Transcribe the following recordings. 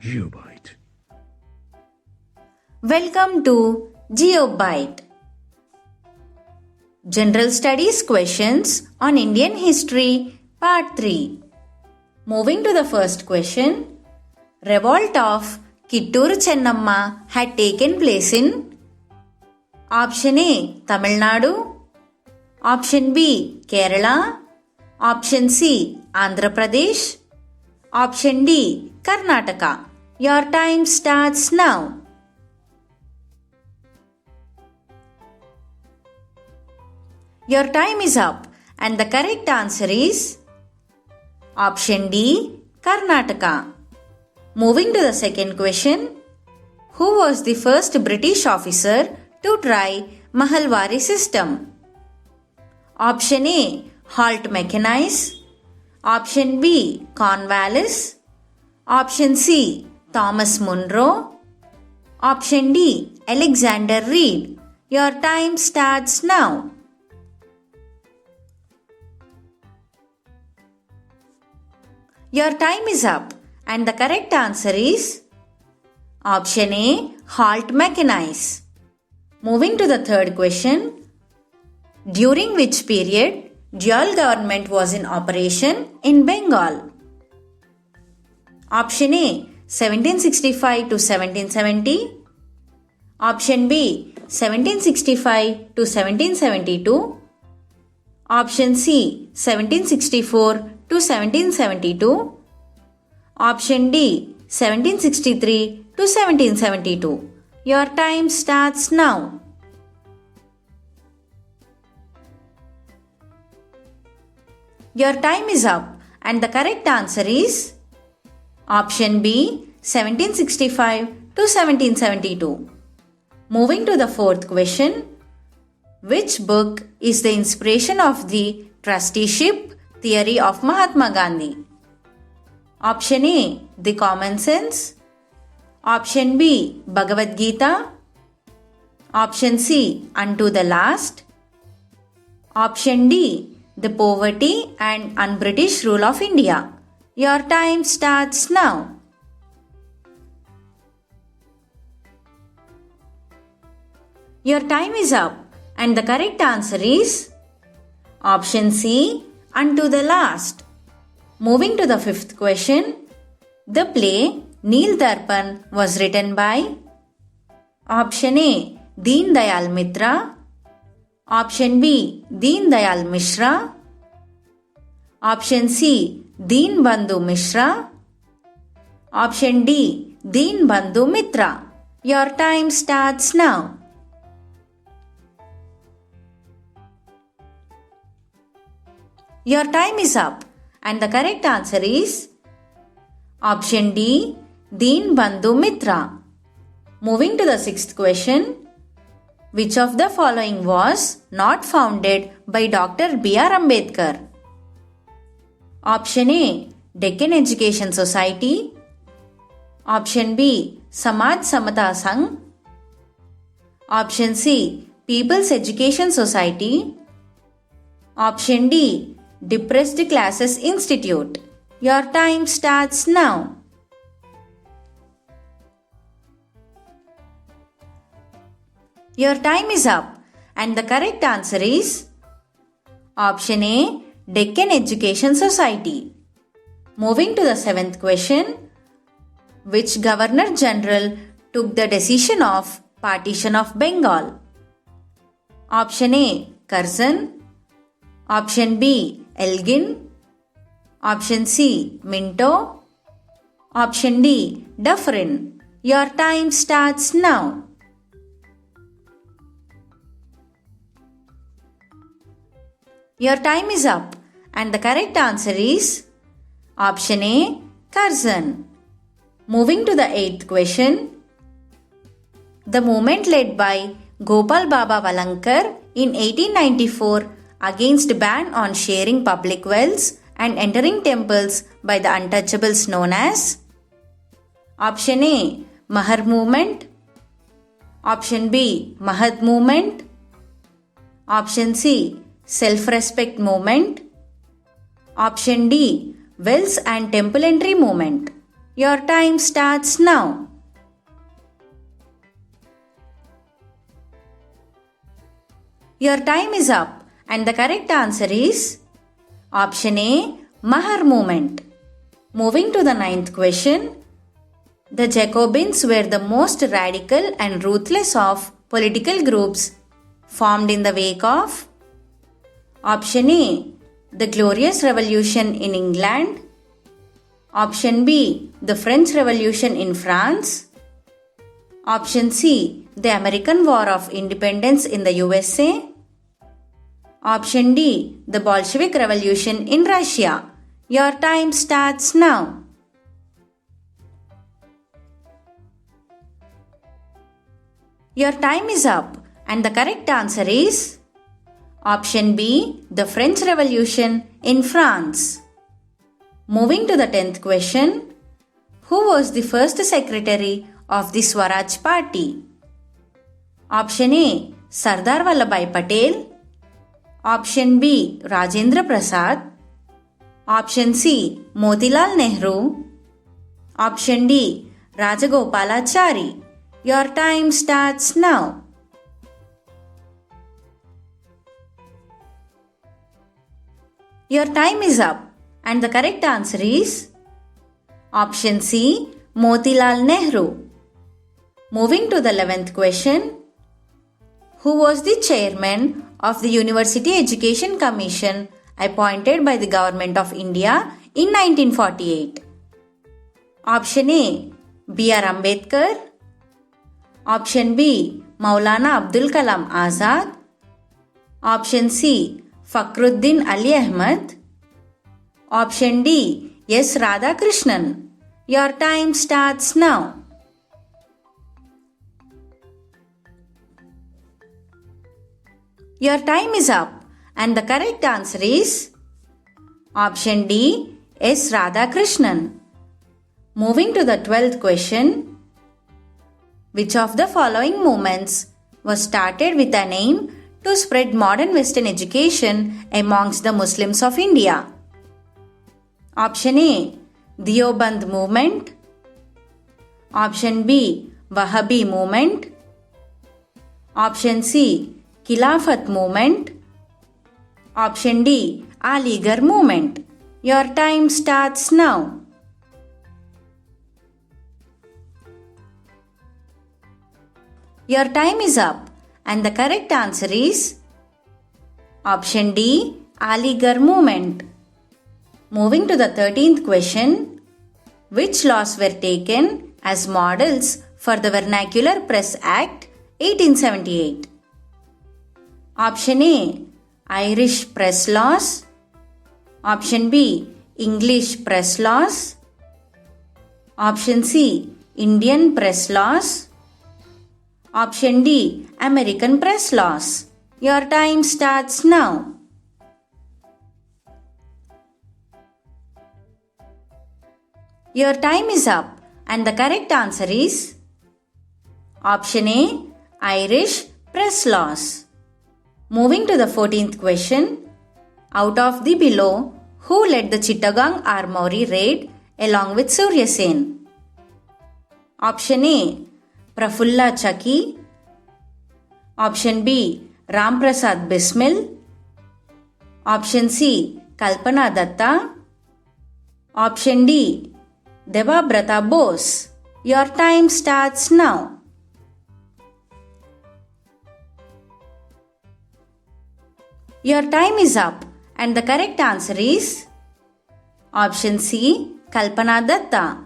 GeoByte. Welcome to GeoByte. General Studies Questions on Indian History Part 3. Moving to the first question. Revolt of Kittur Chennamma had taken place in Option A. Tamil Nadu, Option B. Kerala, Option C. Andhra Pradesh, Option D. Karnataka. Your time starts now. Your time is up and the correct answer is Option D. Karnataka. Moving to the second question. Who was the first British officer to try Mahalwari system? Option A. Halt Mackenies, Option B. Cornwallis, Option C. Thomas Munro, Option D. Alexander Reed. Your time starts now. Your time is up and the correct answer is Option A. Halt Mackenies. Moving to the third question. During which period dual government was in operation in Bengal? Option A. 1765 to 1770, Option B. 1765 to 1772, Option C. 1764 to 1772, Option D. 1763 to 1772. Your time starts now. Your time is up and the correct answer is Option B. 1765 to 1772. Moving to the fourth question. Which book is the inspiration of the trusteeship theory of Mahatma Gandhi? Option A. The Common Sense, Option B. Bhagavad Gita, Option C. Unto the Last, Option D. The Poverty and Un-British Rule of India. Your time starts now. Your time is up and the correct answer is Option C. Unto the Last. Moving to the fifth question. The play Neel Darpan was written by Option A. Deen Dayal Mitra, Option B. Deen Dayal Mishra, Option C. Deen Bandhu Mishra, Option D. Deen Bandhu Mitra. Your time starts now. Your time is up and the correct answer is Option D. Deen Bandhu Mitra. Moving to the sixth question. Which of the following was not founded by Dr. B.R. Ambedkar? Option A. Deccan Education Society, Option B. Samaj Samata Sangh, Option C. People's Education Society, Option D. Depressed Classes Institute. Your time starts now. Your time is up and the correct answer is Option A. Deccan Education Society. Moving to the seventh question. Which Governor General took the decision of partition of Bengal? Option A. Curzon, Option B. Elgin, Option C. Minto, Option D. Dufferin. Your time starts now. Your time is up and the correct answer is Option A. Curzon. Moving to the eighth question. The movement led by Gopal Baba Valankar in 1894 against ban on sharing public wells and entering temples by the untouchables known as Option A. Mahar movement, Option B. Mahad movement, Option C. Self-respect movement, Option D. Wells and temple entry movement. Your time starts now. Your time is up and the correct answer is option A, Mahar movement. Moving to the 9th question. The Jacobins were the most radical and ruthless of political groups formed in the wake of option A, the Glorious Revolution in England. Option B, the French Revolution in France. Option C, the American War of Independence in the USA. Option D, the Bolshevik Revolution in Russia. Your time starts now. Your time is up and the correct answer is option B, the French Revolution in France. Moving to the 10th question. Who was the first secretary of the Swaraj Party? Option A, Sardar Vallabhbhai Patel. Option B, Rajendra Prasad. Option C, Motilal Nehru. Option D, Rajagopalachari. Your time starts now. Your time is up and the correct answer is option C, Motilal Nehru. Moving to the 11th question. Who was the chairman of the University Education Commission appointed by the Government of India in 1948? Option A, B.R. Ambedkar. Option B, Maulana Abdul Kalam Azad. Option C, Fakhruddin Ali Ahmad. Option D, S. Radhakrishnan. Your time starts now. Your time is up and the correct answer is option D, S. Radhakrishnan. Moving to the 12th question. Which of the following movements was started with an aim to spread modern Western education amongst the Muslims of India? Option A, Deoband movement. Option B, Wahhabi movement. Option C, Khilafat movement. Option D, Aligarh movement. Your time starts now. Your time is up and the correct answer is option D, Aligarh movement. Moving to the 13th question. Which laws were taken as models for the Vernacular Press Act 1878? Option A, Irish Press Laws. Option B, English Press Laws. Option C, Indian Press Laws. Option D, American Press Laws. Your time starts now. Your time is up and the correct answer is option A, Irish Press Laws. Moving to the 14th question. Out of the below, who led the Chittagong Armory raid along with Surya Sen? Option A, Prafulla Chaki. Option B, Ram Prasad Bismil. Option C, Kalpana Datta. Option D, Debabrata Bose. Your time starts now. Your time is up and the correct answer is option C, Kalpana Datta.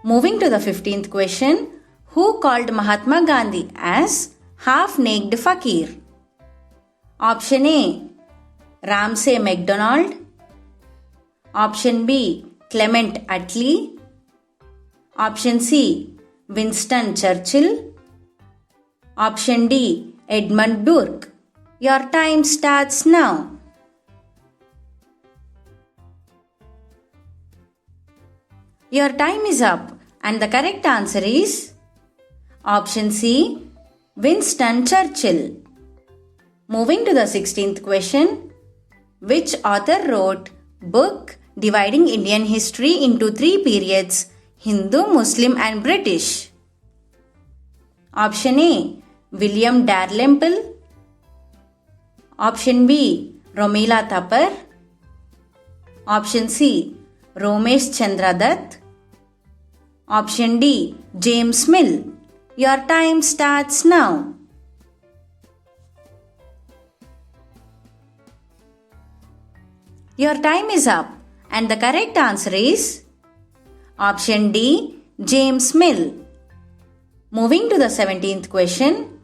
Moving to the 15th question. Who called Mahatma Gandhi as half-naked fakir? Option A, Ramsay MacDonald. Option B, Clement Attlee. Option C, Winston Churchill. Option D, Edmund Burke. Your time starts now. Your time is up and the correct answer is option C, Winston Churchill. Moving to the 16th question. Which author wrote book dividing Indian history into 3 periods Hindu, Muslim and British. Option A. William Dalrymple. Option B. Romila Thapar. Option C. Romesh Chandra Dutt. Option D. James Mill. Your time starts now. Your time is up and the correct answer is option D. James Mill. Moving to the 17th question.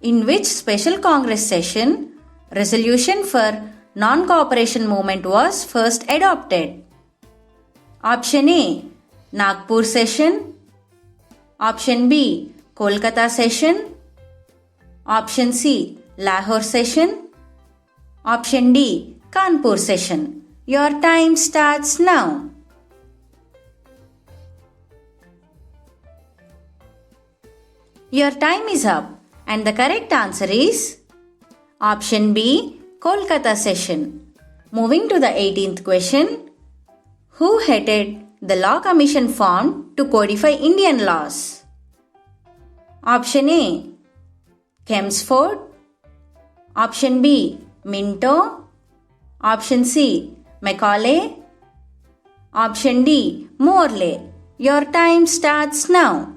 In which special Congress session resolution for non-cooperation movement was first adopted? Option A. Nagpur session. Option B. Kolkata session. Option C. Lahore session. Option D. Kanpur session. Your time starts now. Your time is up and the correct answer is option B. Kolkata session. Moving to the 18th question. Who headed the law commission formed to codify Indian laws? Option A. Chelmsford. Option B. Minto. Option C. Macaulay. Option D. Morley. Your time starts now.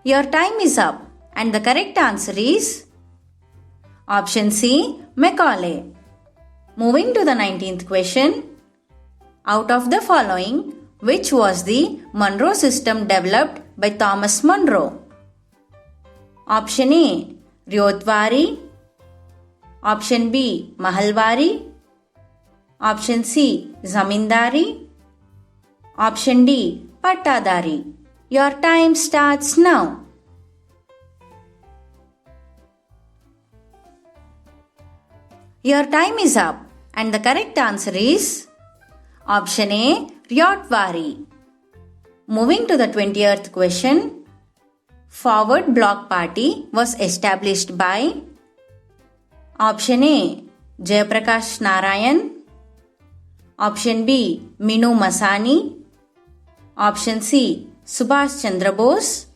Your time is up and the correct answer is option C. Macaulay. Moving to the 19th question. Out of the following, which was the Monroe system developed by Thomas Monroe? Option A. Ryotwari. Option B. Mahalwari. Option C. Zamindari. Option D. Pattadari. Your time starts now. Your time is up and the correct answer is option A. Ryotwari. Moving to the 20th question. Forward Bloc Party was established by option A. Jayaprakash Narayan. Option B. Minu Masani. Option C. Subhash Chandra Bose.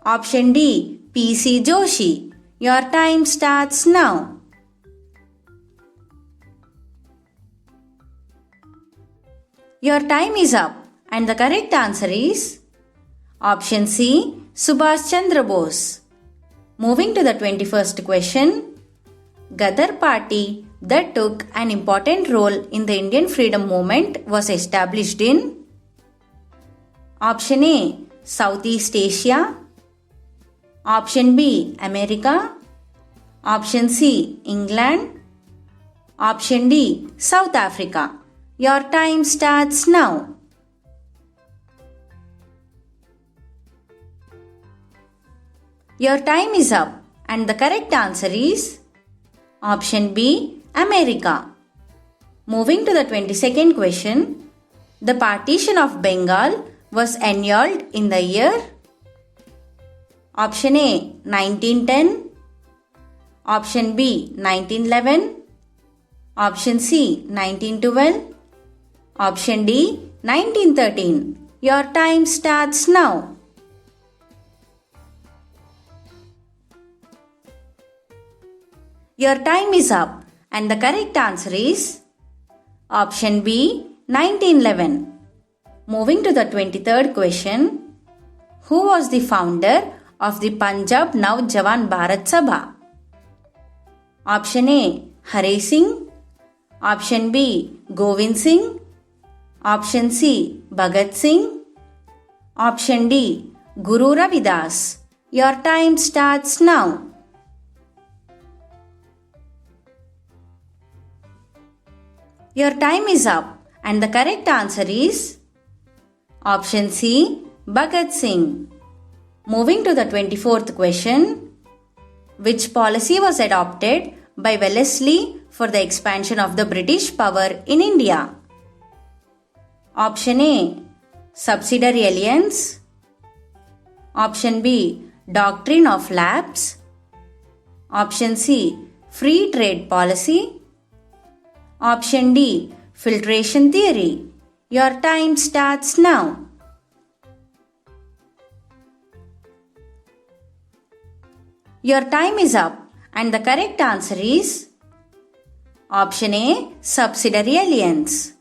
Option D. P.C. Joshi. Your time starts now. Your time is up and the correct answer is option C. Subhash Chandra Bose. Moving to the 21st question. Ghadar party that took an important role in the Indian freedom movement was established in option A. Southeast Asia. Option B. America. Option C. England. Option D. South Africa. Your time starts now. Your time is up and the correct answer is option B. America. Moving to the 22nd question. The partition of Bengal was annulled in the year option A. 1910. Option B. 1911. Option C. 1912. Option D. 1913. Your time starts now. Your time is up and the correct answer is option B. 1911. Moving to the 23rd question. Who was the founder of the Punjab Naujawan Bharat Sabha? Option A. Hari Singh. Option B. Govind Singh. Option C. Bhagat Singh. Option D. Guru Ravidas. Your time starts now. Your time is up and the correct answer is option C. Bhagat Singh. Moving to the 24th question. Which policy was adopted by Wellesley for the expansion of the British power in India? Option A. Subsidiary alliance. Option B. Doctrine of lapse. Option C. Free trade policy. Option D. Filtration theory. Your time starts now. Your time is up and the correct answer is Option A. Subsidiary aliens.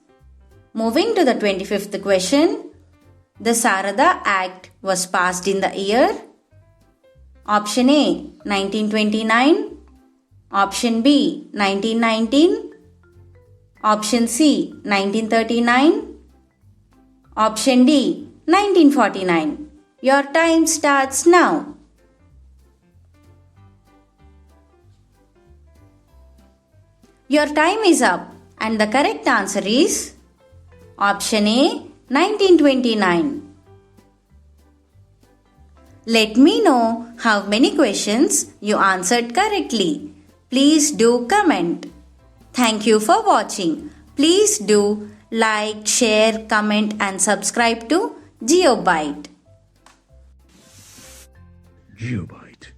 Moving to the 25th question. The Sarada Act was passed in the year Option A. 1929. Option B. 1919. Option C. 1939. Option D. 1949. Your time starts now. Your time is up and the correct answer is Option A. 1929. Let me know how many questions you answered correctly. Please do comment. Thank you for watching. Please do like, share, comment and subscribe to GeoByte. GeoByte.